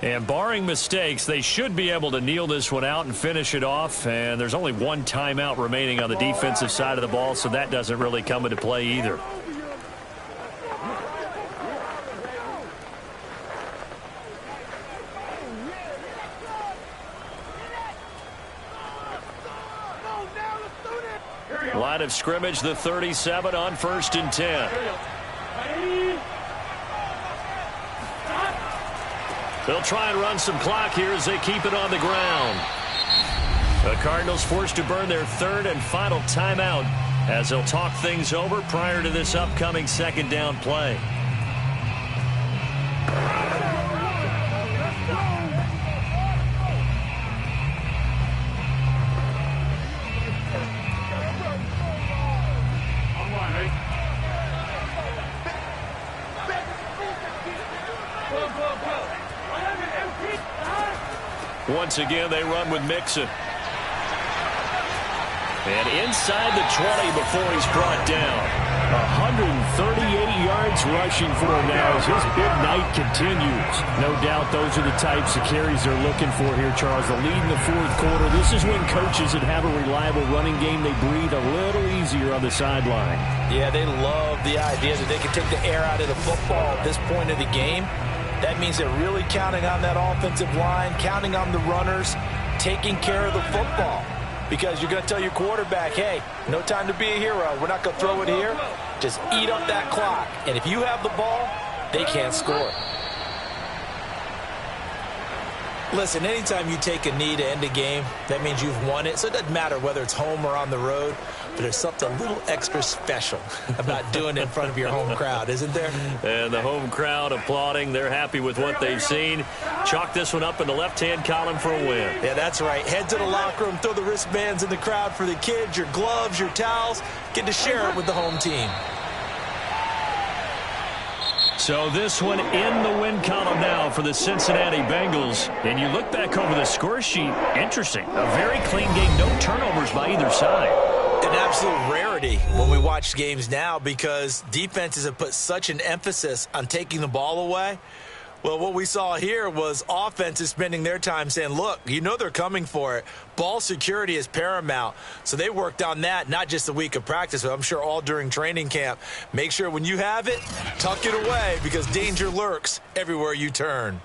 And barring mistakes, they should be able to kneel this one out and finish it off. And there's only one timeout remaining on the defensive side of the ball, so that doesn't really come into play either. Line of scrimmage, the 37 on 1st and 10. They'll try and run some clock here as they keep it on the ground. The Cardinals forced to burn their 3rd and final timeout as they'll talk things over prior to this upcoming 2nd down play. Once again, they run with Mixon. And inside the 20 before he's brought down. 138 yards rushing for him now as his big night continues. No doubt those are the types of carries they're looking for here, Charles. The lead in the 4th quarter. This is when coaches that have a reliable running game, they breathe a little easier on the sideline. Yeah, they love the idea that they can take the air out of the football at this point of the game. That means they're really counting on that offensive line, counting on the runners, taking care of the football. Because you're going to tell your quarterback, hey, no time to be a hero. We're not going to throw it here. Just eat up that clock. And if you have the ball, they can't score. Listen, anytime you take a knee to end a game, that means you've won it. So it doesn't matter whether it's home or on the road. But there's something a little extra special about doing it in front of your home crowd, isn't there? And the home crowd applauding. They're happy with what they've seen. Chalk this one up in the left-hand column for a win. Yeah, that's right. Head to the locker room, throw the wristbands in the crowd for the kids, your gloves, your towels. Get to share it with the home team. So this one in the win column now for the Cincinnati Bengals. And you look back over the score sheet, interesting. A very clean game, no turnovers by either side. An absolute rarity when we watch games now because defenses have put such an emphasis on taking the ball away. Well, what we saw here was offenses spending their time saying, look, you know they're coming for it. Ball security is paramount. So they worked on that, not just a week of practice, but I'm sure all during training camp. Make sure when you have it, tuck it away because danger lurks everywhere you turn.